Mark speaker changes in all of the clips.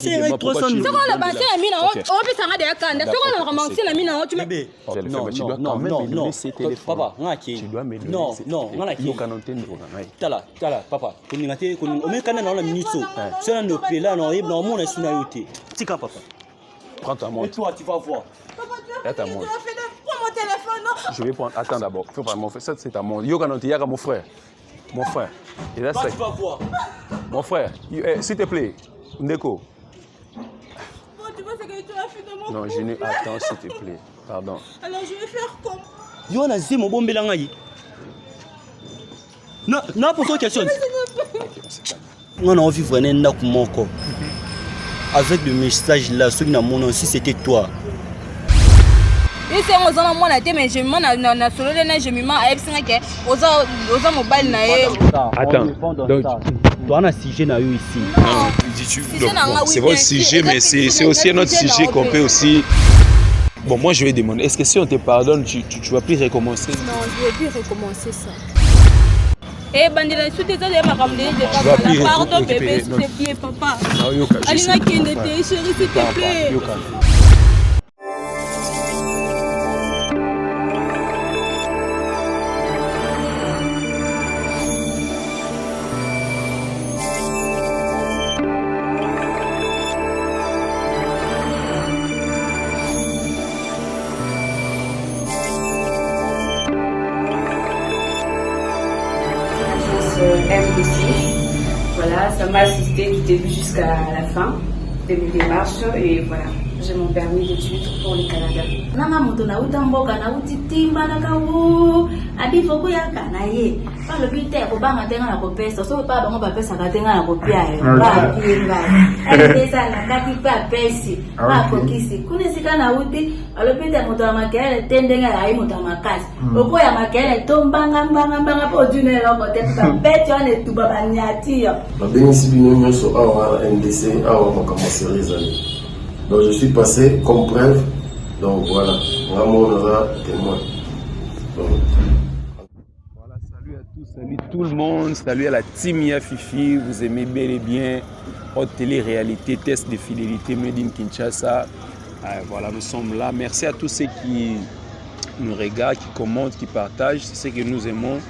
Speaker 1: C'est quoi le bassin à mine en haut? On peut s'arrêter à Kanda. C'est quoi le ramasser la mine en haut? Tu mets.
Speaker 2: Non, papa,
Speaker 3: tu dois me donner.
Speaker 2: Non, Tala, papa. On met Kanda dans la minute. C'est un autre là, non, et dans mon nationalité. Tika, papa.
Speaker 3: Prends ta montre.
Speaker 2: Et toi, tu vas voir.
Speaker 1: Papa,
Speaker 3: tu as ta montre.
Speaker 1: Prends mon téléphone, non?
Speaker 3: Je vais prendre. Attends d'abord. Faut pas mon frère. Ça, c'est ta montre. Yaga, mon frère. Mon frère. Et là,
Speaker 2: toi, tu vas voir.
Speaker 3: Mon frère, s'il te plaît, Ndeko.
Speaker 1: Tu vois ce que tu as fait de mon
Speaker 3: Non, je n'ai. Attends, s'il te plaît. Pardon.
Speaker 1: Alors, je vais faire comme.
Speaker 2: Yo, on a zé mon bon bélangaï. Non, pour toi, question. On a envie de venir là pour mon corps. Avec le message là, ceux qui n'ont mon nom, si c'était toi.
Speaker 1: Et c'est aux hommes, moi, mais je m'en solo, je m'y mets à Epsinake, aux hommes mobile.
Speaker 3: Attends, donc.
Speaker 2: Toi, on a sujet ici.
Speaker 3: C'est votre sujet, mais c'est aussi un autre sujet qu'on peut aussi. Bon, moi je vais demander, est-ce que si on te pardonne, tu vas plus recommencer?
Speaker 1: Non, je ne vais plus recommencer ça. Eh, bandit, je suis désolé, ma femme, pardon, bébé, s'il te plaît, papa. Alina Kende, chérie, s'il te plaît.
Speaker 4: MDC. Voilà, ça m'a assisté du début jusqu'à la fin de mes démarches et voilà, j'ai mon permis d'études pour le Canada. Nana mutona utamboka na utitimba na kawo adifoku ya kanaye pa le bite ko banga tenga na ko pesa so pa bango ba pesa ka tenga na ko pia ba kinga pesa na kati pa pesi ba ko kisi kunisika na uti alo bite mutona makele tendenga ya mutona makasi oko ya makele tombanga mbanga po dunelo ko tesa peti on tuba banyati yo
Speaker 5: babengisi bino nyonso awa NDC awa makambo zali. Donc je suis passé comme preuve. Donc voilà, vraiment on aura témoin.
Speaker 3: Voilà, salut à tous, salut tout le monde, salut à la team Yafifi. Vous aimez bel et bien Haute Télé-Réalité, test de fidélité Made in Kinshasa. Voilà, nous sommes là. Merci à tous ceux qui nous regardent, qui commentent, qui partagent. C'est ce que nous aimons.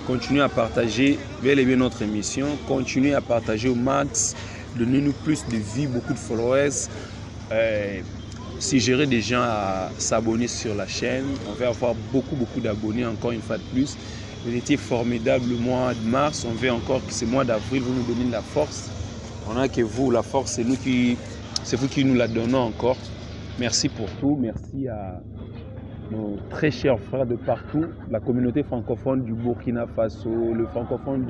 Speaker 3: Continuez à partager bel et bien notre émission. Continuez à partager au max. Donnez-nous plus de vues, beaucoup de followers. Suggérer des gens à s'abonner sur la chaîne. On va avoir beaucoup d'abonnés encore une fois de plus. Vous étiez formidable le mois de mars. On veut encore que ce mois d'avril vous nous donnez de la force. On a que vous, la force, c'est vous qui nous la donnez encore. Merci pour tout. Merci à nos très chers frères de partout. La communauté francophone du Burkina Faso, le francophone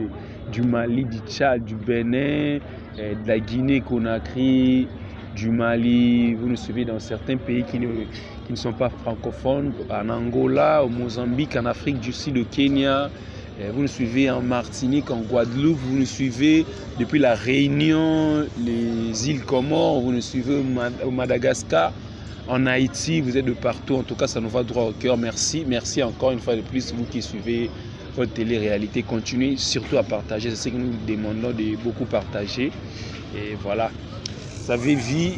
Speaker 3: du Mali, du Tchad, du Bénin, de la Guinée-Conakry, du Mali, vous nous suivez dans certains pays qui ne sont pas francophones, en Angola, au Mozambique, en Afrique du Sud, au Kenya, vous nous suivez en Martinique, en Guadeloupe, vous nous suivez depuis la Réunion, les îles Comores, vous nous suivez au Madagascar, en Haïti, vous êtes de partout, en tout cas ça nous va droit au cœur, merci, merci encore une fois de plus, vous qui suivez votre télé-réalité, continuez surtout à partager, c'est ce que nous demandons de beaucoup partager, et voilà. Vous avez vu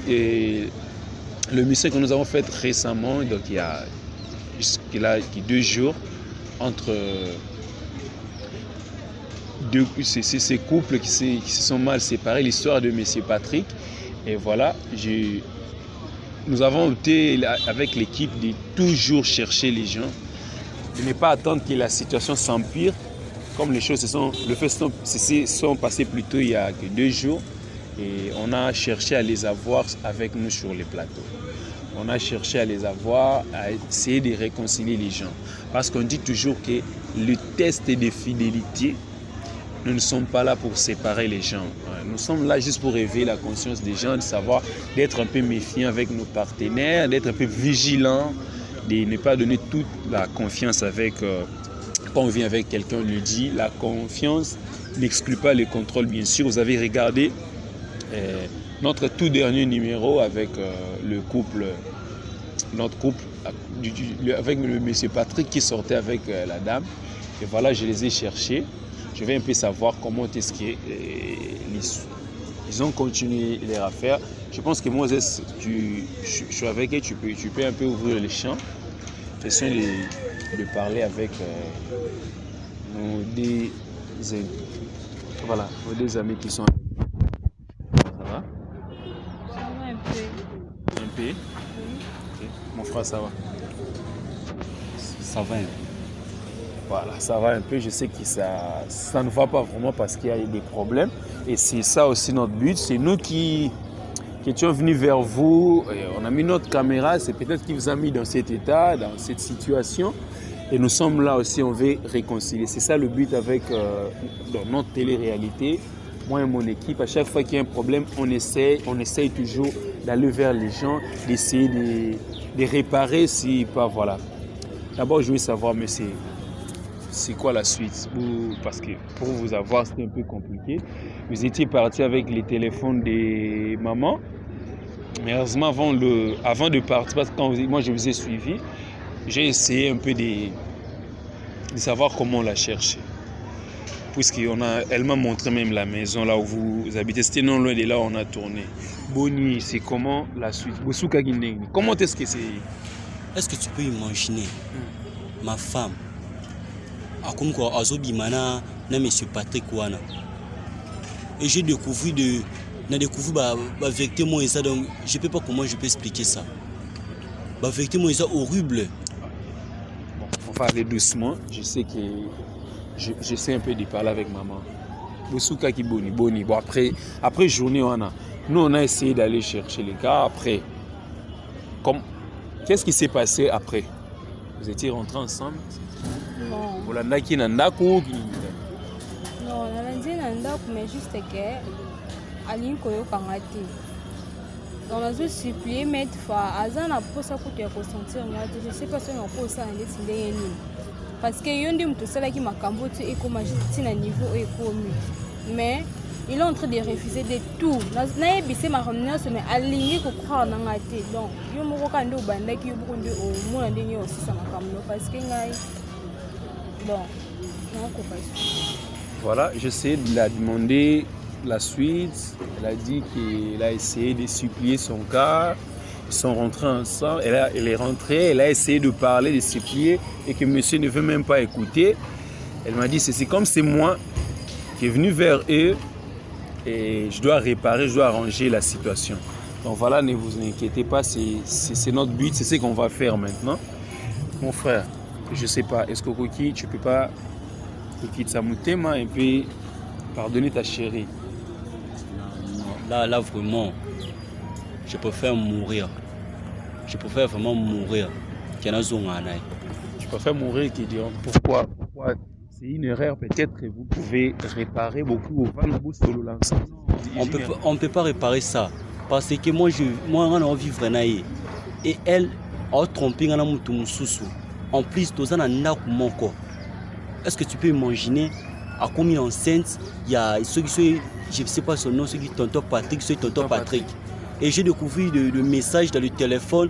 Speaker 3: le mission que nous avons fait récemment, donc il y a jusque-là 2 jours, entre ces couples qui se sont mal séparés, l'histoire de M. Patrick. Et voilà, nous avons opté avec l'équipe de toujours chercher les gens, de ne pas attendre que la situation s'empire, comme les choses sont passées plus tôt il y a que 2 jours. Et on a cherché à les avoir avec nous sur les plateaux. On a cherché à les avoir, à essayer de réconcilier les gens. Parce qu'on dit toujours que le test de fidélité, nous ne sommes pas là pour séparer les gens. Nous sommes là juste pour éveiller la conscience des gens, de savoir, d'être un peu méfiants avec nos partenaires, d'être un peu vigilants, de ne pas donner toute la confiance avec... quand on vient avec quelqu'un, on le dit, la confiance n'exclut pas le contrôle, bien sûr. Vous avez regardé notre tout dernier numéro avec le couple, notre couple avec le monsieur Patrick qui sortait avec la dame. Et voilà, je les ai cherchés. Je vais un peu savoir comment est-ce que Ils ont continué les affaires. Je pense que Moses, je suis avec elle, tu peux un peu ouvrir les champs. Question de parler avec nos deux amis qui sont. Ça va?
Speaker 1: Ça va un peu.
Speaker 3: Un peu?
Speaker 1: Oui.
Speaker 3: Okay. Mon frère, ça va?
Speaker 2: Ça va un peu.
Speaker 3: Voilà, ça va un peu. Je sais que ça ne va pas vraiment parce qu'il y a des problèmes. Et c'est ça aussi notre but. C'est nous qui étions venus vers vous. Et on a mis notre caméra. C'est peut-être qui vous a mis dans cet état, dans cette situation. Et nous sommes là aussi, on veut réconcilier. C'est ça le but avec dans notre télé-réalité. Moi et mon équipe, à chaque fois qu'il y a un problème, on essaye toujours d'aller vers les gens, d'essayer de réparer si pas, voilà. D'abord, je veux savoir, mais c'est quoi la suite? Parce que pour vous avoir, c'était un peu compliqué. Vous étiez parti avec les téléphones des mamans. Mais heureusement, avant de partir, parce que moi je vous ai suivi, j'ai essayé un peu de savoir comment la chercher. Elle m'a montré même la maison là où vous habitez. C'était non loin de là où on a tourné. Boni, c'est comment la suite? Comment est-ce que c'est?
Speaker 2: Est-ce que tu peux imaginer ma femme comme quoi azobimana na monsieur Patrick wana et j'ai découvert la vérité moi ça, donc je peux pas comment je peux expliquer ça. La vérité moi ça horrible.
Speaker 3: Bon, on va aller doucement. Je sais que j'essaie un peu de parler avec maman. Bosuka qui boni. Bon après journée nous on a essayé d'aller chercher les gars après. Qu'est-ce qui s'est passé après? Vous étiez rentrés ensemble?
Speaker 1: Non.
Speaker 3: Vous l'avez dit dans ndako?
Speaker 1: Non, on a dit dans ndako, mais juste que Aline koyokanga te. Donc on a supplié mettre fa azana pour ça pour te ressentir moi. Je sais pas si on peut ça en décider ni. Parce que yondi mtu sala ki makambo tu et comme juste na niveau et comme mais il est en train de refuser de tout. Na yebise ma remercier mais aligné ko croire na ngate. Donc yo moko ka ndo banda ki yo beaucoup de au moins ndenge aussi ça makambo parce que ngai bon non ko pas.
Speaker 3: Voilà, j'essaie de la demander la suite. Elle a dit qu'elle a essayé de supplier son cas. Ils sont rentrés ensemble. Elle est rentrée, elle a essayé de parler, de supplier et que monsieur ne veut même pas écouter. Elle m'a dit c'est comme c'est moi qui est venu vers eux et je dois réparer, je dois arranger la situation. Donc voilà, ne vous inquiétez pas, c'est notre but, c'est ce qu'on va faire maintenant. Mon frère, je ne sais pas, est-ce que Koki, tu ne peux pas Koki Tsamutema et puis pardonner ta chérie?
Speaker 2: Là vraiment, je préfère mourir. Je préfère vraiment mourir.
Speaker 3: Tu préfères mourir qui diront pourquoi c'est une erreur, peut-être que vous pouvez réparer beaucoup
Speaker 2: on ne peut pas réparer ça. Parce que moi, on a envie vraiment. Et elle a trompé en plus, est-ce que tu peux imaginer à combien enceinte il y a ceux qui je ne sais pas son nom, ceux qui tonton Patrick. Et j'ai découvert le message dans le téléphone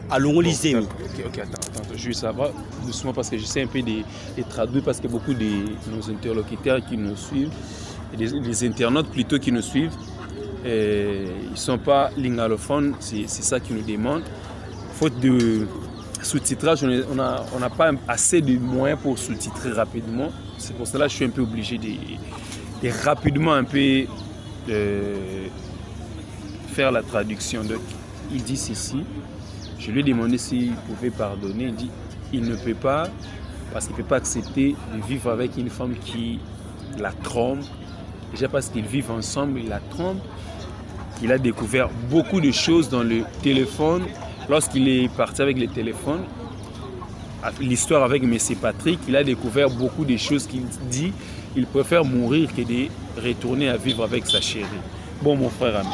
Speaker 2: à Longolizé.
Speaker 3: Ok, attends, je veux savoir doucement parce que j'essaie un peu de traduire parce que beaucoup de nos interlocuteurs qui nous suivent, les internautes plutôt qui nous suivent, ils ne sont pas lingalophones, c'est ça qu'ils nous demandent. Faute de sous-titrage, on n'a pas assez de moyens pour sous-titrer rapidement. C'est pour cela que je suis un peu obligé de rapidement un peu faire la traduction. Donc, il dit ceci. Je lui ai demandé s'il pouvait pardonner. Il dit qu'il ne peut pas parce qu'il ne peut pas accepter de vivre avec une femme qui la trompe. Déjà parce qu'ils vivent ensemble, il la trompe. Il a découvert beaucoup de choses dans le téléphone. Lorsqu'il est parti avec le téléphone, l'histoire avec M. Patrick, il a découvert beaucoup de choses qu'il dit. Il préfère mourir que de retourner à vivre avec sa chérie. Bon, mon frère ami,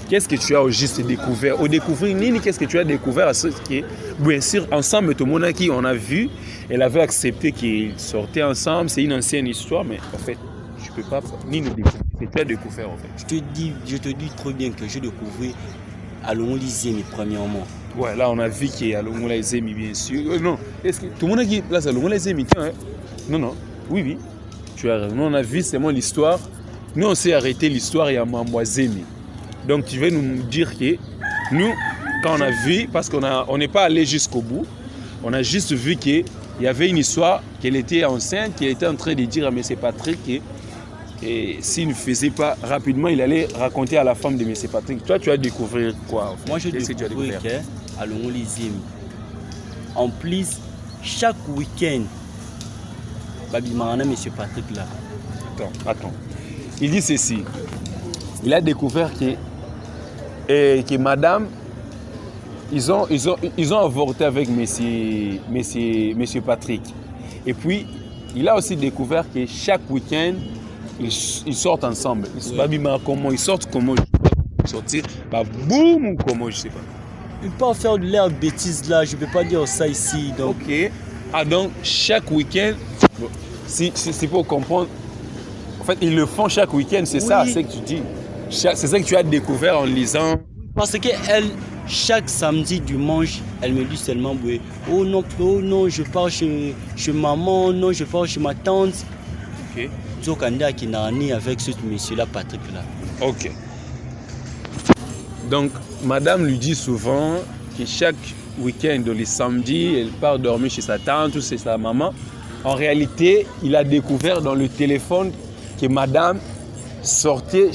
Speaker 3: qu'est-ce que tu as au juste découvert? Au découvrir, Nini, qu'est-ce que tu as découvert à ce qui est, bien sûr, ensemble, tout le monde qui on a vu, elle avait accepté qu'ils sortaient ensemble. C'est une ancienne histoire, mais en fait, je ne peux pas ni nous découvrir. C'est toi découvert en fait.
Speaker 2: Je te dis très bien que j'ai découvert à Longolizé, premièrement.
Speaker 3: Ouais, là on a vu qu'il y a Longolizé, bien sûr. Non, est-ce que tout le monde qui là c'est Longolizé, hein? Non, oui, tu as raison. Nous, on a vu seulement l'histoire Nous, on s'est arrêté l'histoire il y a Mamboisemi. Donc, tu veux nous dire que nous, quand on a vu, parce qu'on n'est pas allé jusqu'au bout, on a juste vu qu'il y avait une histoire, qu'elle était enceinte, qu'elle était en train de dire à M. Patrick que s'il ne faisait pas rapidement, il allait raconter à la femme de M. Patrick. Toi, tu as découvert quoi?
Speaker 2: Moi, je découvert qu'à l'Ongolizim, en plus, chaque week-end, Babimana, M. Patrick là.
Speaker 3: Attends. Il dit ceci. Il a découvert que madame, ils ont avorté avec monsieur Patrick. Et puis, il a aussi découvert que chaque week-end, ils sortent ensemble. Comment ils sortent, comment sortir, boum ou comment, je sais pas.
Speaker 2: Ils peuvent faire de l'air bêtise là, je ne peux pas dire ça ici. Donc.
Speaker 3: Ok. Ah donc, chaque week-end, si pour comprendre, en fait, ils le font chaque week-end, c'est ça, c'est que tu dis. C'est ça que tu as découvert en lisant.
Speaker 2: Parce qu'elle, chaque samedi, dimanche, elle me dit seulement oh non, je pars chez maman, non, je pars chez ma tante.
Speaker 3: Ok.
Speaker 2: Tu as qui n'a ni avec ce monsieur-là, Patrick là.
Speaker 3: Ok. Donc, madame lui dit souvent que chaque week-end, le samedi, elle part dormir chez sa tante ou chez sa maman. En réalité, il a découvert dans le téléphone que madame sortait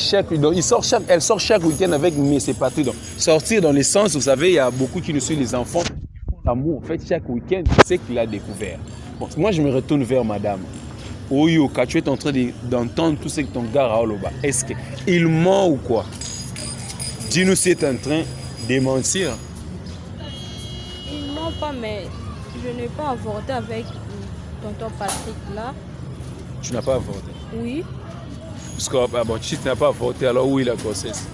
Speaker 3: elle sort chaque week-end avec M. Patrick. Donc, sortir dans le sens, vous savez, il y a beaucoup qui nous suivent, les enfants qui font l'amour. En fait, chaque week-end, c'est qu'il a découvert. Bon, moi, je me retourne vers madame. Oyo, quand tu es en train d'entendre tout ce que ton gars a là-bas, est-ce qu'il ment ou quoi? Dis-nous si tu es en train de mentir.
Speaker 1: Il ment pas, mais je n'ai pas avorté avec tonton Patrick là.
Speaker 3: Tu n'as pas avorté?
Speaker 1: Oui.
Speaker 3: Parce que si tu n'as pas avorté, alors où est la grossesse?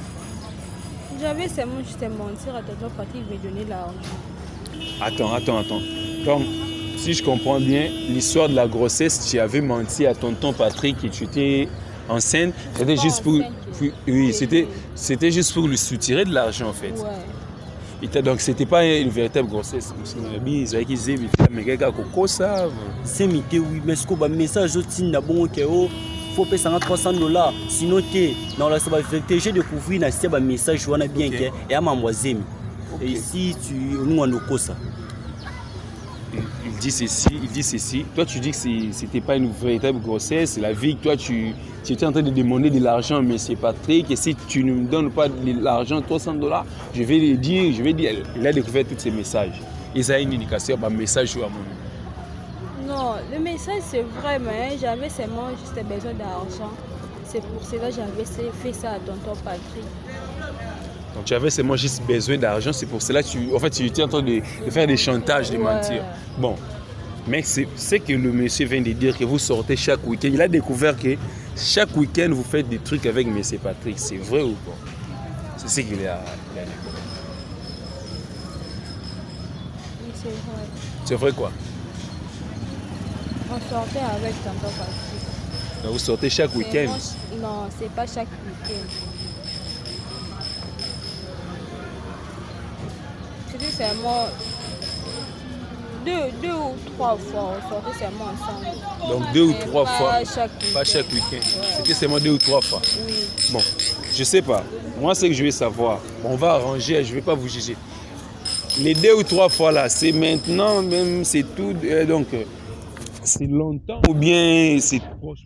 Speaker 1: J'avais seulement juste mentir à tonton Patrick, il me donnait l'argent.
Speaker 3: Attends. Donc, si je comprends bien, l'histoire de la grossesse, tu avais menti à tonton Patrick et tu étais enceinte. C'était juste pour... Oui, c'était juste pour lui soutirer de l'argent en fait.
Speaker 1: Ouais.
Speaker 3: Donc, c'était pas une véritable grossesse.
Speaker 2: C'est mité, oui, mais ce que le message aussi n'a bon que faut payer $300. Sinon, dans la vérité, j'ai découvert un message qui est bien et à m'envoyer. Et ici, nous on ça.
Speaker 3: Il dit ceci. Toi, tu dis que c'était pas une véritable grossesse. La vie que toi, tu étais en train de demander de l'argent à M. Patrick. Et si tu ne me donnes pas de l'argent, $300, je vais dire, il a découvert tous ces messages. Il a une indication, un message à mon.
Speaker 1: Non, le message c'est vrai, mais j'avais seulement juste besoin d'argent. C'est pour cela que j'avais fait ça à tonton Patrick.
Speaker 3: Donc tu avais seulement juste besoin d'argent, c'est pour cela que tu étais en train de faire des chantages, de mentir. Bon, mais c'est que le monsieur vient de dire que vous sortez chaque week-end. Il a découvert que chaque week-end vous faites des trucs avec M. Patrick. C'est vrai ou pas? C'est ce qu'il a découvert.
Speaker 1: Oui, c'est vrai.
Speaker 3: C'est vrai quoi?
Speaker 1: On sortait avec tonton Patrick.
Speaker 3: Donc vous sortez chaque week-end?
Speaker 1: Non, c'est pas chaque week-end. C'était seulement deux ou trois fois, on sortait seulement ensemble.
Speaker 3: Donc 2 ou 3 fois?
Speaker 1: Pas chaque
Speaker 3: week-end.
Speaker 1: Ouais.
Speaker 3: C'était seulement 2 ou 3 fois?
Speaker 1: Oui.
Speaker 3: Bon, je sais pas. Moi, c'est que je vais savoir. On va arranger, je vais pas vous juger. Les 2 ou 3 fois là, c'est maintenant, même c'est tout. Donc, c'est longtemps ou bien c'est proche?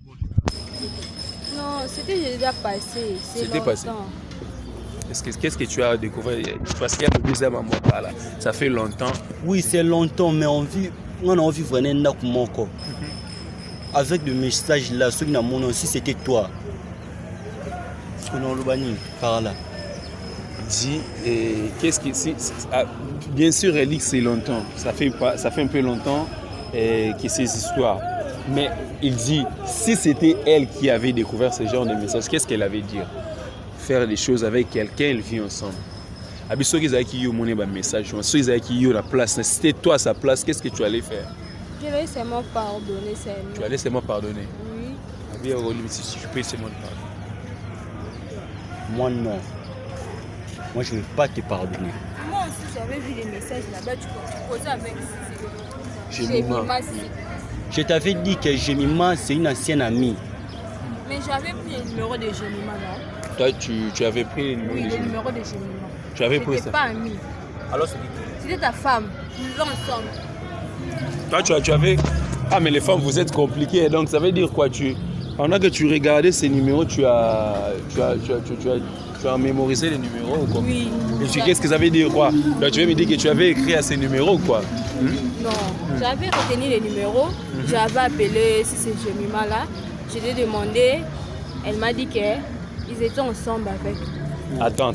Speaker 1: Non, c'était déjà passé.
Speaker 3: C'était passé. Qu'est-ce que tu as découvert? Parce qu'il y a le deuxième amour là. Ça fait longtemps.
Speaker 2: Oui, c'est longtemps, mais on a envie vraiment encore. Avec le message là, ceux qui n'ont mon aussi, c'était toi. Par là.
Speaker 3: Dis, qu'est-ce que bien sûr, elle dit que c'est longtemps. Ça fait un peu longtemps que ces histoires. Mais il dit, si c'était elle qui avait découvert ce genre de message, qu'est-ce qu'elle avait dit? Faire des choses avec quelqu'un, elle vit ensemble. Ceux qui avaient qui ont un message, ceux qui avaient qui ont la place, si c'était toi à sa place, qu'est-ce que tu allais faire?
Speaker 1: Je vais seulement pardonner.
Speaker 3: Tu allais seulement pardonner?
Speaker 1: Oui.
Speaker 3: Si je peux seulement pardonner.
Speaker 2: Moi non. Moi je ne vais pas te pardonner.
Speaker 1: Moi aussi j'avais vu les messages là-bas, tu causais avec
Speaker 3: Jemima.
Speaker 2: Je t'avais dit que Jemima c'est une ancienne amie.
Speaker 1: Mais Mais j'avais pris le numéro de Jemima, non?
Speaker 3: Toi, tu avais pris le numéro
Speaker 1: Oui,
Speaker 3: de
Speaker 1: le
Speaker 3: Jemima.
Speaker 1: numéro de Jemima.
Speaker 3: Tu avais pris ça.
Speaker 1: Pas ami.
Speaker 2: Alors c'est qui?
Speaker 1: C'était ta femme. Nous ensemble.
Speaker 3: Toi, tu avais... Ah, mais les femmes, vous êtes compliquées. Donc, ça veut dire quoi? Pendant que tu regardais ces numéros, tu as mémorisé les numéros ou quoi?
Speaker 1: Oui.
Speaker 3: Et qu'est-ce que ça veut dire quoi? Donc, tu veux me dire que tu avais écrit à ces numéros quoi?
Speaker 1: Non, j'avais retenu les numéros. J'avais appelé, si c'est Jemima là. Je lui ai demandé. Elle m'a dit qu'ils étaient ensemble avec.
Speaker 3: Attends.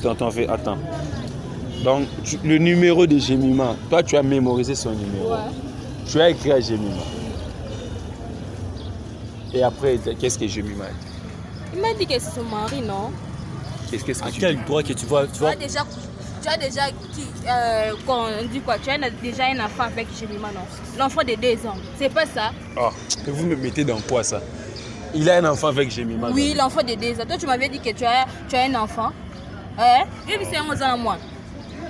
Speaker 3: Donc, le numéro de Jemima, toi, tu as mémorisé son numéro.
Speaker 1: Ouais.
Speaker 3: Tu as écrit à Jemima. Et après, qu'est-ce que Jemima a dit?
Speaker 1: Il m'a dit que c'est son mari, non?
Speaker 3: Qu'est-ce que
Speaker 2: À
Speaker 3: tu
Speaker 2: quel
Speaker 3: dis?
Speaker 2: droit que tu vois
Speaker 1: Tu as déjà quand on dit quoi? Tu as déjà un enfant avec Jemima, non? L'enfant de 2 ans. C'est pas ça?
Speaker 3: Oh, vous me mettez dans quoi ça? Il a un enfant avec Jemima.
Speaker 1: Oui, l'enfant de 2 ans. Toi, tu m'avais dit que tu as un enfant. Hein? Et puis c'est un enfant à moi.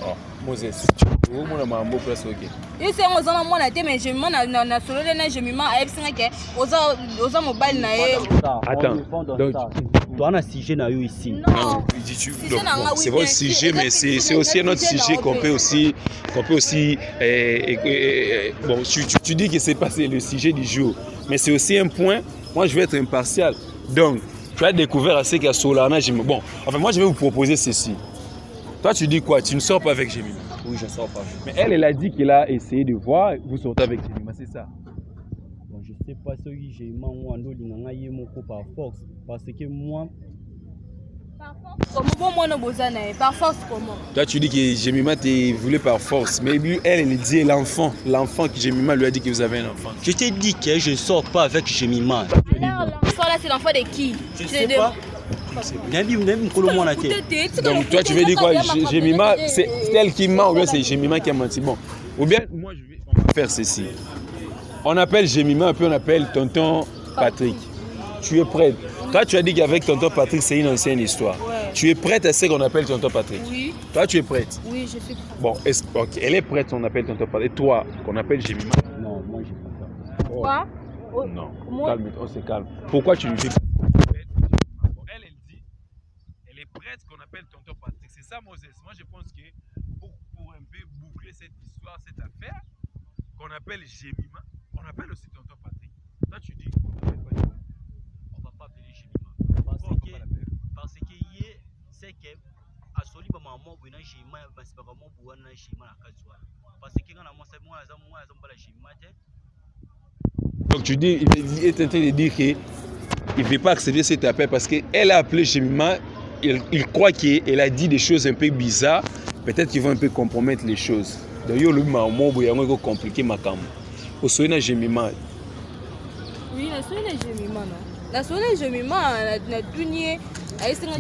Speaker 3: Oh, Moses. Vous m'avez mambo presque ok.
Speaker 1: Et c'est un enfant à moi, mais Jemima na solo na Jemima a epsinga ke oza mobile na ye.
Speaker 3: Attends. Donc,
Speaker 2: toi on a sujet na yo ici.
Speaker 1: Non.
Speaker 3: c'est votre sujet, mais c'est aussi un autre sujet qu'on peut aussi bon, tu dis que c'est pas le sujet du jour, mais c'est aussi un point. Moi, je vais être impartial. Donc, tu as découvert assez qu'il y a Solana. Bon, enfin, moi, je vais vous proposer ceci. Toi, tu dis quoi? Tu ne sors pas avec Jemima?
Speaker 2: Oui, je ne sors pas.
Speaker 3: Mais elle a dit qu'elle a essayé de voir, vous sortez avec Jemima, c'est ça?
Speaker 2: Bon, je ne sais pas si j'ai par force. Parce que moi.
Speaker 1: Par force comment?
Speaker 3: Toi, tu dis que Jemima te voulait par force. Mais lui, elle dit l'enfant que Jemima lui a dit que vous avez un enfant.
Speaker 2: Je t'ai dit que je ne sors pas avec Jemima.
Speaker 1: Alors, l'enfant là, c'est l'enfant de qui?
Speaker 2: Je ne sais pas.
Speaker 3: Donc toi tu veux dire quoi? Jemima, c'est elle qui ment ou bien c'est Jemima qui a menti? Bon, ou bien on va faire ceci. On appelle Jemima et puis on appelle tonton Patrick. Tu es prête? Toi tu as dit qu'avec tonton Patrick c'est une ancienne histoire.
Speaker 1: Ouais.
Speaker 3: Tu es prête à ce qu'on appelle tonton Patrick?
Speaker 1: Oui.
Speaker 3: Toi tu es prête?
Speaker 1: Oui, je suis prête.
Speaker 3: Bon, ok, elle est prête, on appelle tonton Patrick. Et toi, qu'on appelle Jemima?
Speaker 2: Non, moi je ne peux pas.
Speaker 3: Oh.
Speaker 1: Quoi?
Speaker 3: Non,
Speaker 1: Moi...
Speaker 3: on se calme. Pourquoi tu ne dis pas? Elle dit, elle est prête qu'on appelle tonton Patrick. C'est ça, Moses. Moi, je pense que pour un peu boucler cette histoire, cette affaire, qu'on appelle Jemima, on appelle aussi tonton Patrick. Toi, tu dis, on ne va pas appeler Jemima.
Speaker 2: Parce que hier, c'est que à Soli, maman, vous n'avez jamais parce que maman, vous n'avez jamais la casse. Parce que quand moi,
Speaker 3: donc tu dis, il est en train de dire qu'il ne veut pas accepter cet appel parce qu'elle a appelé Jemima, il croit qu'elle a dit des choses un peu bizarres, peut-être qu'ils vont un peu compromettre les choses. Donc il y a le moment où il y a compliqué ma cam. Au soir Jemima.
Speaker 1: Oui, la soirée Jemima, non? La soirée Jemima, la tunier,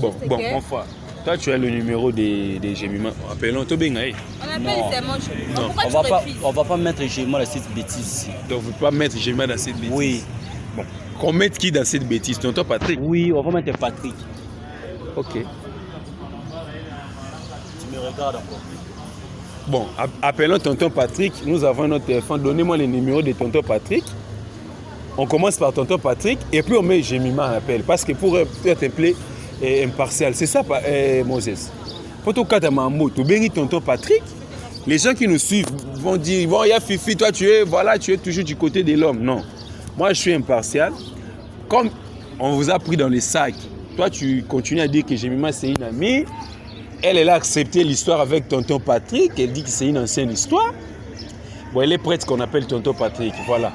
Speaker 3: bon, enfin. Toi, tu as le numéro de Jemima. Appelons Tobengaï.
Speaker 1: On appelle seulement Jemima.
Speaker 2: Non.
Speaker 1: Pourquoi
Speaker 2: on va pas mettre Jemima dans cette bêtise ici.
Speaker 3: Donc, vous ne pouvez pas mettre Jemima dans cette bêtise?
Speaker 2: Oui.
Speaker 3: Bon, qu'on mette qui dans cette bêtise? Tonton Patrick?
Speaker 2: Oui, on va mettre Patrick.
Speaker 3: Ok.
Speaker 2: Tu me regardes encore.
Speaker 3: Bon, appelons tonton Patrick. Nous avons notre téléphone. Donnez-moi le numéro de tonton Patrick. On commence par tonton Patrick et puis on met Jemima en appel. Parce que pour être appelé impartial, c'est ça, Moses. Pour tout cas, tu bénis tonton Patrick. Les gens qui nous suivent vont dire, bon, il y a Fifi, toi tu es toujours du côté de l'homme. Non. Moi, je suis impartial. Comme on vous a pris dans les sacs, toi, tu continues à dire que Jemima, c'est une amie. Elle a accepté l'histoire avec tonton Patrick. Elle dit que c'est une ancienne histoire. Bon, elle est prête qu'on appelle tonton Patrick. Voilà.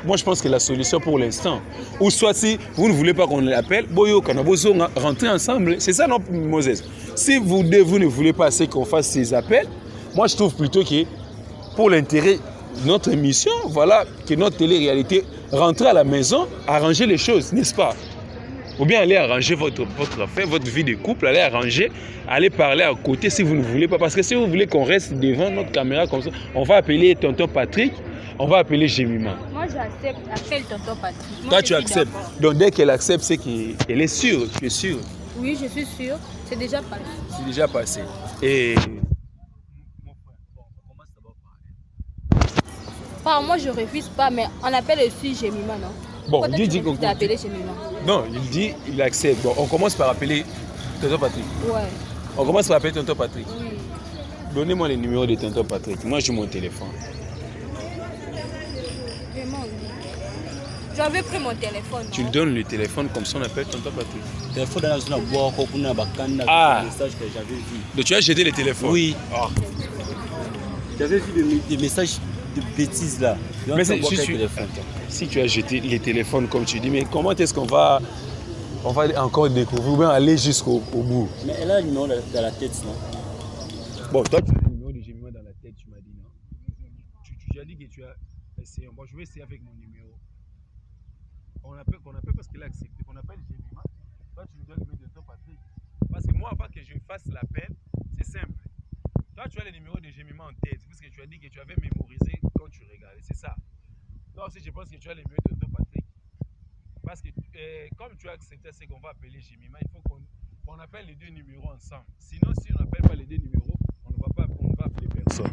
Speaker 3: Moi, je pense que la solution pour l'instant, ou soit si vous ne voulez pas qu'on l'appelle, Boyo, Kanabozo, rentrer ensemble. C'est ça, non, Moses? Si vous ne voulez pas qu'on fasse ces appels, moi, je trouve plutôt que pour l'intérêt de notre émission, voilà, que notre télé-réalité, rentrer à la maison, arranger les choses, n'est-ce pas? Ou bien aller arranger votre affaire, votre vie de couple, aller arranger, aller parler à côté si vous ne voulez pas. Parce que si vous voulez qu'on reste devant notre caméra comme ça, on va appeler tonton Patrick, on va appeler Jemima.
Speaker 1: Moi, j'accepte, appelle tonton Patrick.
Speaker 3: Toi, tu acceptes. Donc, dès qu'elle accepte, c'est qu'elle est sûre. Tu es sûre?
Speaker 1: Oui, je suis sûre. C'est déjà passé.
Speaker 3: C'est déjà passé. Et...
Speaker 1: Moi, je refuse pas, mais on appelle aussi Jemima, non?
Speaker 3: Bon,
Speaker 1: dis que tu as appelé Jemima.
Speaker 3: Non, il dit, il accepte. Bon, on commence par appeler Tonton Patrick.
Speaker 1: Ouais.
Speaker 3: On commence par appeler Tonton Patrick.
Speaker 1: Oui.
Speaker 3: Donnez-moi le numéro de Tonton Patrick. Moi, j'ai mon téléphone.
Speaker 1: Vraiment. J'avais pris mon téléphone.
Speaker 3: Tu lui donnes le téléphone, comme ça on appelle Tonton Patrick.
Speaker 2: Téléphone dans la zone à boire, on a
Speaker 3: Ah.
Speaker 2: un message que j'avais vu.
Speaker 3: Donc tu as jeté le téléphone?
Speaker 2: Oui.
Speaker 3: Ah.
Speaker 2: J'avais vu des messages de bêtises là.
Speaker 3: Mais si tu as jeté les téléphones comme tu dis, mais comment est-ce qu'on va encore découvrir ou bien aller jusqu'au bout?
Speaker 2: Mais elle a le numéro dans la tête, non?
Speaker 3: Bon, toi tu as le numéro de Jemima dans la tête, tu m'as dit non? Tu as dit que tu as essayé. Bon, je vais essayer avec mon numéro. On appelle parce qu'elle a accepté. On appelle Jemima. Toi tu lui donnes le numéro de ton Patrick. Parce que moi, avant que je fasse l'appel, c'est simple. Toi, tu as le numéro de Jemima en tête, puisque tu as dit que tu avais mémorisé quand tu regardais, c'est ça. Toi aussi, je pense que tu as le numéro de ton Patrick. Parce que comme tu as accepté ce qu'on va appeler Jemima, il faut qu'on appelle les deux numéros ensemble. Sinon, si on n'appelle pas les deux numéros, on ne va appeler personne.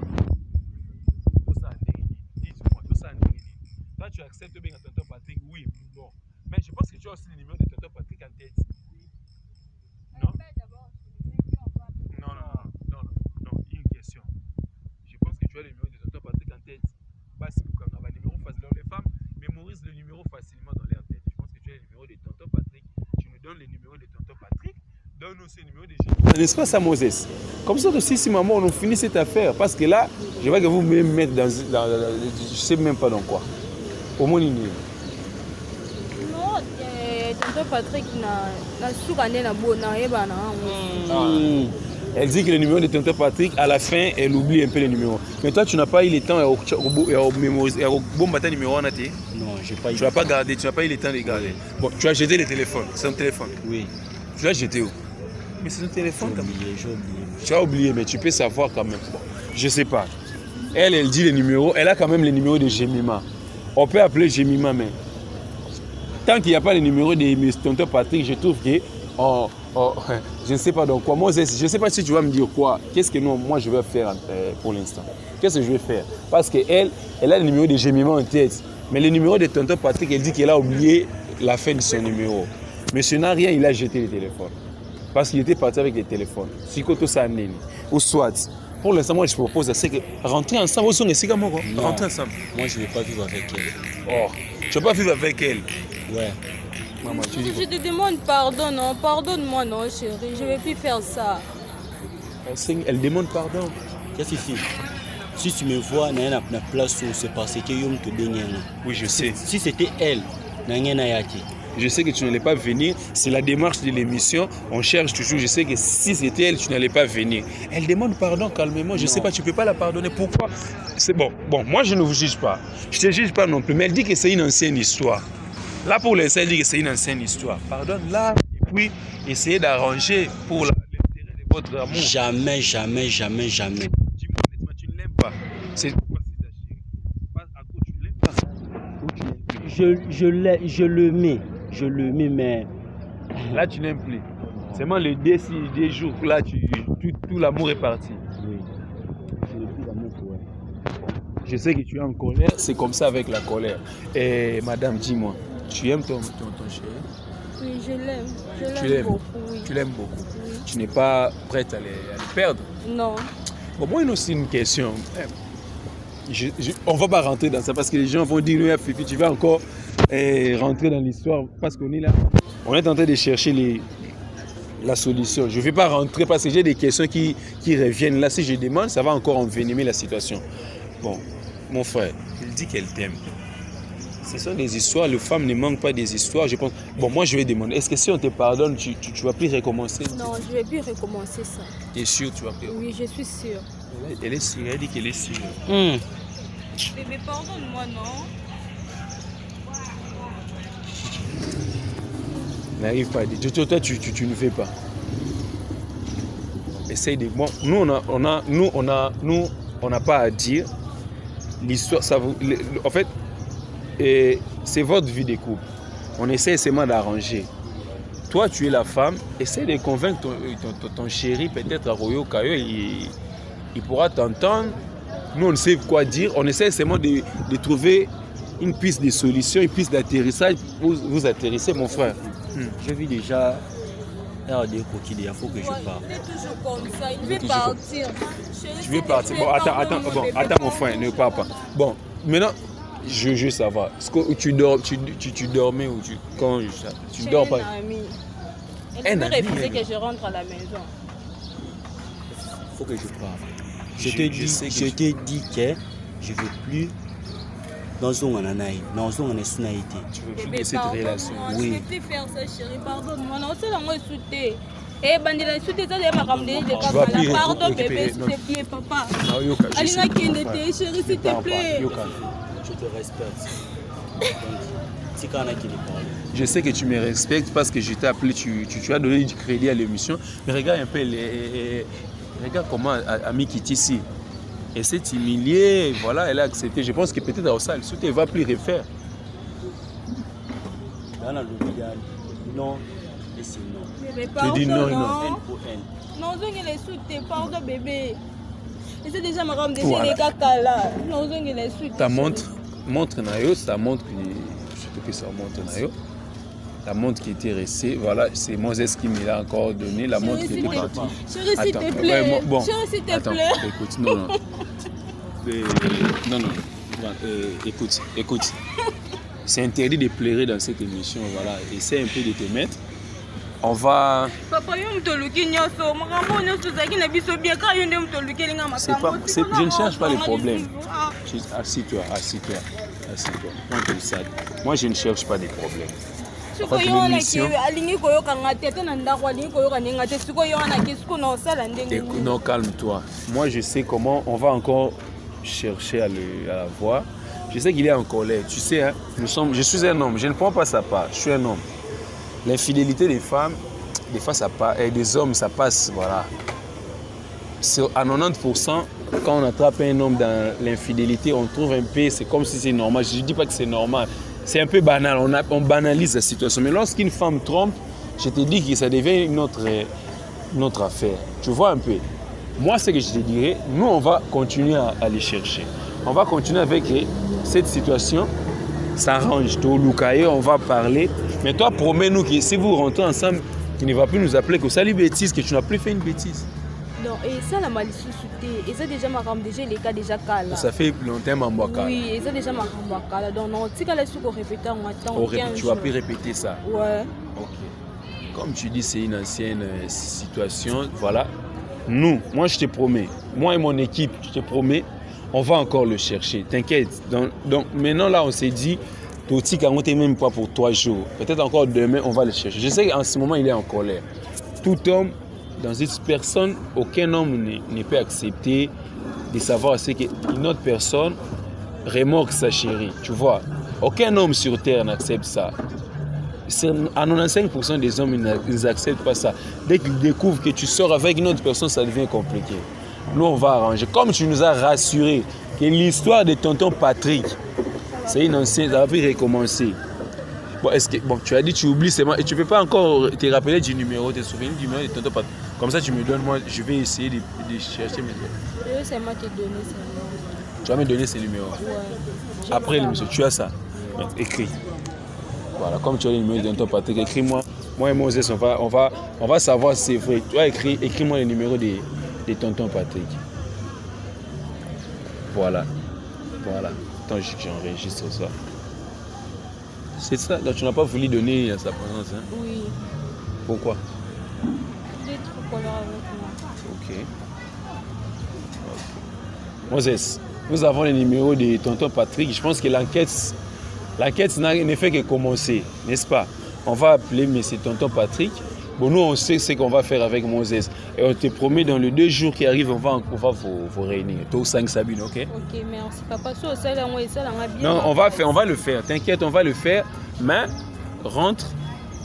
Speaker 3: Tout ça en Nérini. Dis-moi, tout ça en Nérini. Toi, tu acceptes bien tonton Patrick, oui, bon. Mais je pense que tu as aussi le numéro de tonton Patrick en tête. Non? Non, une question. Je pense que tu as le numéro de tonton Patrick en tête. Parce que quand on a le numéro facile, les femmes mémorisent le numéro facilement dans leur tête. Je pense que tu as le numéro de tonton Patrick. Tu nous donnes le numéro de tonton Patrick. Donne aussi le numéro de Jemima. N'est-ce pas ça, Moses? Comme ça aussi, si maman, on finit cette affaire. Parce que là, je vois que vous me mettez dans je ne sais même pas dans quoi. Au moins, il
Speaker 1: Non, tonton Patrick na soukane na bona yeba na.
Speaker 3: Elle dit que le numéro de tonton Patrick, à la fin, elle oublie un peu le numéro. Mais toi, tu n'as pas eu le temps de mémoriser. Bon matin, numéro, on a dit?
Speaker 2: Non, j'ai pas eu.
Speaker 3: Tu n'as pas gardé, tu n'as pas eu le temps de garder. Bon, tu as jeté le téléphone. C'est un téléphone.
Speaker 2: Oui.
Speaker 3: Tu l'as jeté où? Mais c'est un téléphone quand même.
Speaker 2: J'ai oublié.
Speaker 3: Tu as oublié, mais tu peux savoir quand même. Bon, je ne sais pas. Elle dit les numéros. Elle a quand même les numéros de Jemima. On peut appeler Jemima, mais tant qu'il n'y a pas les numéros de tonton Patrick, je trouve que je ne sais pas donc quoi. Moi, je ne sais pas si tu vas me dire quoi. Qu'est-ce que moi je vais faire pour l'instant? Qu'est-ce que je vais faire? Parce qu'elle a le numéro de Jemima en tête. Mais le numéro de tonton Patrick, elle dit qu'elle a oublié la fin de son numéro. Mais ce n'a rien, il a jeté le téléphone. Parce qu'il était parti avec les téléphones. Si tout ça ou soit. Pour l'instant, moi je propose c'est que rentrer ensemble. Rentrer ensemble.
Speaker 2: Moi je ne vais pas vivre avec elle.
Speaker 3: Oh, tu ne vas pas vivre avec elle?
Speaker 2: Ouais.
Speaker 3: Maman, tu dis quoi?
Speaker 1: Je te demande pardon, non? Pardonne-moi, non, chérie. Je ne vais plus faire ça.
Speaker 3: Elle demande pardon.
Speaker 2: Qu'est-ce que tu fais? Si tu me vois dans la place où c'est parce que Yom te bénit.
Speaker 3: Oui, je sais.
Speaker 2: Si c'était elle,
Speaker 3: je sais que tu n'allais pas venir. C'est la démarche de l'émission. On cherche toujours. Je sais que si c'était elle, tu n'allais pas venir. Elle demande pardon calmement. Je ne sais pas, tu ne peux pas la pardonner. Pourquoi? C'est bon. Bon, moi, je ne vous juge pas. Je ne te juge pas non plus. Mais elle dit que c'est une ancienne histoire. Là, pour l'instant, elle dit que c'est une ancienne histoire. Pardonne-la. Et puis, essayez d'arranger pour l'intérêt de votre amour.
Speaker 2: Jamais.
Speaker 3: Dis-moi honnêtement, tu ne l'aimes pas. C'est quoi c'est ta chérie? À quoi tu ne l'aimes pas? Ou tu l'aimes plus?
Speaker 2: Je le mets, mais
Speaker 3: là tu n'aimes plus. Seulement les des jours, là tout l'amour est parti.
Speaker 2: oui. Je n'ai plus d'amour pour elle.
Speaker 3: Je sais que tu es en colère, c'est comme ça avec la colère. Et madame, dis-moi, tu aimes ton chéri?
Speaker 1: Oui, je l'aime.
Speaker 3: Tu l'aimes
Speaker 1: beaucoup, oui.
Speaker 3: Tu l'aimes beaucoup.
Speaker 1: Oui.
Speaker 3: Tu n'es pas prête à les perdre?
Speaker 1: Non.
Speaker 3: Bon, moi, il y a aussi une question. On ne va pas rentrer dans ça parce que les gens vont dire, oui, Fifi, tu vas encore rentrer dans l'histoire parce qu'on est là. On est en train de chercher la solution. Je ne vais pas rentrer parce que j'ai des questions qui reviennent. Là, si je demande, ça va encore envenimer la situation. Bon, mon frère, il dit qu'elle t'aime. Ce sont des histoires. Les femmes ne manquent pas des histoires. Je pense. Bon, moi, je vais demander, est-ce que si on te pardonne, tu vas plus recommencer?
Speaker 1: Non, je ne vais plus recommencer ça.
Speaker 3: Tu es sûr, tu vas plus?
Speaker 1: Oui, je suis sûre.
Speaker 3: Elle est sûre, elle dit qu'elle est sûre.
Speaker 1: Bébé, pardonne-moi, non?
Speaker 3: N'arrive pas à dire. Toi, tu ne fais pas. Essaye de. Bon, nous, on n'a pas à dire. L'histoire, ça vous. En fait, c'est votre vie de couple. On essaie seulement d'arranger. Toi, tu es la femme. Essaye de convaincre ton chéri, peut-être à Royo Kayo, il pourra t'entendre. Nous, on ne sait quoi dire. On essaie seulement de trouver une piste de solution, une piste d'atterrissage, vous atterrissez, mon frère.
Speaker 2: Je vis déjà RD Kokide, il faut que je parte.
Speaker 1: Il est toujours comme ça, il veut partir.
Speaker 3: Tu veux partir? Bon, attends, mon frère, ne pars pas. Bon, maintenant, je veux savoir. Est-ce que tu dormais ou tu dors pas?
Speaker 1: Elle veut refuser que je rentre à la maison.
Speaker 2: Il faut que je parte. Je t'ai dit que je ne veux plus dans un ananaï, dans un anaïté.
Speaker 3: Tu veux plus de cette relation?
Speaker 1: Oui. Je ne peux plus faire ça, chérie. Pardonne-moi. Non, c'est la moi sauté. Eh, bandela sauté, ça, c'est ma ramdée. Pardon, bébé, s'il te plaît, papa. Alina Kendete, chérie, s'il te plaît.
Speaker 2: Je te respecte. C'est quand on a qui les parle.
Speaker 3: Je sais que tu me respectes parce que je t'ai appelé, tu as donné du crédit à l'émission. Mais regarde un peu, regarde comment Ami quitte ici. Elle s'est humiliée, voilà, elle a accepté. Je pense que peut-être au salle, elle ne va plus refaire.
Speaker 2: Dans la l'hôpital, non, et c'est non.
Speaker 1: Bébé, pardon, non.
Speaker 2: Non,
Speaker 1: je les soutiens, pardon, bébé. Et c'est déjà ma rame de les caca là. Non, je les soutiens.
Speaker 3: Ta montre nayo, ta montre que ça montre nayo. La montre qui était restée, voilà, c'est Moses qui me l'a encore donné, la montre qui était partie.
Speaker 1: Chérie, s'il te plaît.
Speaker 3: Bon,
Speaker 1: chérie, s'il te
Speaker 3: attends,
Speaker 1: plaît.
Speaker 3: Écoute, non. Écoute. C'est interdit de pleurer dans cette émission, voilà. Essaie un peu de te mettre. On va...
Speaker 1: Papa,
Speaker 3: je ne cherche pas les problèmes. Assis-toi. Moi, je ne cherche pas des problèmes. Non, calme-toi. Moi, je sais comment on va encore chercher à la voir. Je sais qu'il est en colère. Tu sais, hein, je suis un homme. Je ne prends pas sa part. Je suis un homme. L'infidélité des femmes, des fois, ça passe. Et des hommes, ça passe. Voilà. À 90%, quand on attrape un homme dans l'infidélité, on trouve un peu, c'est comme si c'est normal. Je ne dis pas que c'est normal. C'est un peu banal, on banalise la situation. Mais lorsqu'une femme trompe, je te dis que ça devient une autre affaire. Tu vois un peu. Moi, ce que je te dirais, nous, on va continuer à les chercher. On va continuer avec cette situation. Ça arrange. On va parler. Mais toi, promets-nous que si vous rentrez ensemble, tu ne vas plus nous appeler que ça, les bêtises, que tu n'as plus fait une bêtise.
Speaker 1: Non, et ça, la malicieuse, et ça déjà ma rame déjà les cas déjà calme.
Speaker 3: Ça fait longtemps ma boîte.
Speaker 1: Oui, et ça déjà ma rame calme. Donc non, tu vas répéter en attendant.
Speaker 3: Tu vas plus répéter ça.
Speaker 1: Ouais.
Speaker 3: Ok. Comme tu dis, c'est une ancienne situation. Voilà. Nous, moi je te promets, moi et mon équipe, je te promets, on va encore le chercher. T'inquiète. Donc maintenant là, on s'est dit, Toti a monté même pas pour 3 jours. Peut-être encore demain, on va le chercher. Je sais qu'en ce moment, il est en colère. Tout homme, dans cette personne, aucun homme ne peut accepter de savoir qu'une autre personne remorque sa chérie. Tu vois, aucun homme sur terre n'accepte ça. À 95% des hommes, ils n'acceptent pas ça. Dès qu'ils découvrent que tu sors avec une autre personne, ça devient compliqué. Nous, on va arranger. Comme tu nous as rassuré que l'histoire de tonton Patrick, c'est une ancienne, ça va plus recommencer. Bon, tu as dit tu oublies seulement et tu ne peux pas encore te rappeler du numéro, te souvenir du numéro de tonton Patrick. Comme ça, tu me donnes, moi, je vais essayer de chercher mes numéros.
Speaker 1: Je vais seulement te donner ce numéro.
Speaker 3: Tu vas me donner ces numéros.
Speaker 1: Ouais.
Speaker 3: Après l'émission, tu as ça. Donc, écris. Voilà, comme tu as le numéro de tonton Patrick, écris-moi. Moi et Moses, on va savoir si c'est vrai. Tu as écris-moi le numéro de tonton Patrick. Voilà. Attends, j'enregistre ça. C'est ça, donc tu n'as pas voulu donner sa présence, hein?
Speaker 1: Oui.
Speaker 3: Pourquoi?
Speaker 1: Il est trop colère avec moi.
Speaker 3: Ok. Moses, nous avons le numéro de tonton Patrick. Je pense que l'enquête ne fait que commencer, n'est-ce pas? On va appeler M. tonton Patrick. Bon, nous, on sait ce qu'on va faire avec Moses. Et on te promet, dans les 2 jours qui arrivent, on va vous réunir. Toi, 5 Sabine, ok?
Speaker 1: Ok, merci. Papa,
Speaker 3: non, on va le faire. T'inquiète, on va le faire. Mais, rentre,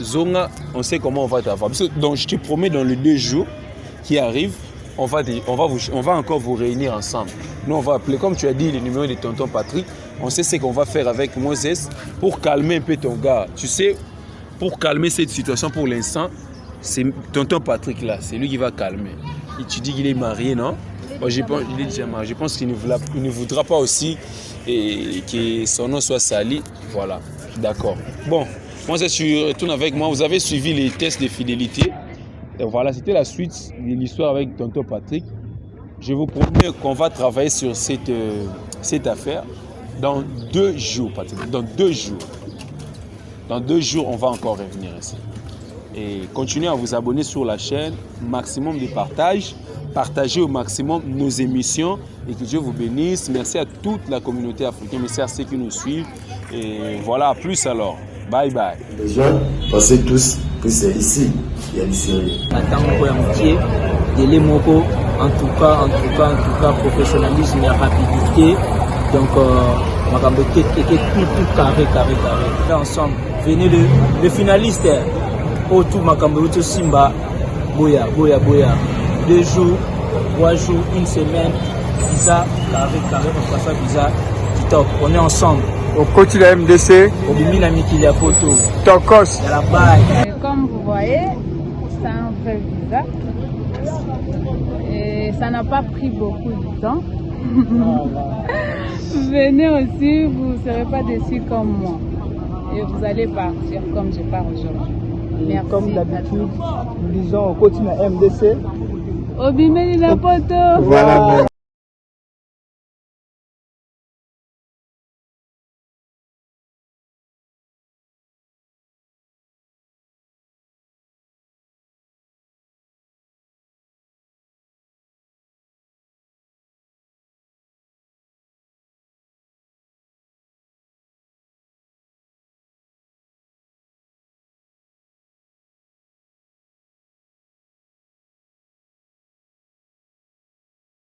Speaker 3: Zonga, on sait comment on va t'avoir. Donc, je te promets, dans les 2 jours qui arrivent, on va encore vous réunir ensemble. Nous, on va appeler, comme tu as dit, le numéro de tonton Patrick. On sait ce qu'on va faire avec Moses pour calmer un peu ton gars. Tu sais, pour calmer cette situation pour l'instant, c'est tonton Patrick là, c'est lui qui va calmer. Et tu dis qu'il est marié, non?
Speaker 1: Il est
Speaker 3: Bon, je pense qu'il ne voudra pas aussi que son nom soit sali. Voilà, d'accord. Bon, moi je retourne avec moi. Vous avez suivi les tests de fidélité. Et voilà, c'était la suite de l'histoire avec tonton Patrick. Je vous promets qu'on va travailler sur cette affaire dans 2 jours, Patrick. Dans 2 jours. Dans 2 jours, on va encore revenir ici. Et continuez à vous abonner sur la chaîne. Maximum de partage. Partagez au maximum nos émissions. Et que Dieu vous bénisse. Merci à toute la communauté africaine. Merci à ceux qui nous suivent. Et voilà, à plus alors. Bye bye.
Speaker 5: Les gens, passez tous que c'est ici. Il y a du sérieux.
Speaker 6: En tout cas, professionnalisme et rapidité. Donc, tout carré. Ensemble, venez le finaliste. Autour Makambo Simba, Boya. 2 jours, 3 jours, 1 semaine, visa, carré, on passe à visa, top. On est ensemble.
Speaker 7: Au coach de la MDC,
Speaker 6: au Bimina Mikilia Poto,
Speaker 7: Tokos.
Speaker 6: Il y a la baille.
Speaker 1: Comme vous voyez, c'est un vrai visa. Et ça n'a pas pris beaucoup de temps. Venez aussi, vous ne serez pas déçus comme moi. Et vous allez partir comme je pars aujourd'hui. Merci.
Speaker 7: Comme d'habitude, nous disons au coach de la MDC.
Speaker 1: Au Bimina Poto.
Speaker 7: Voilà.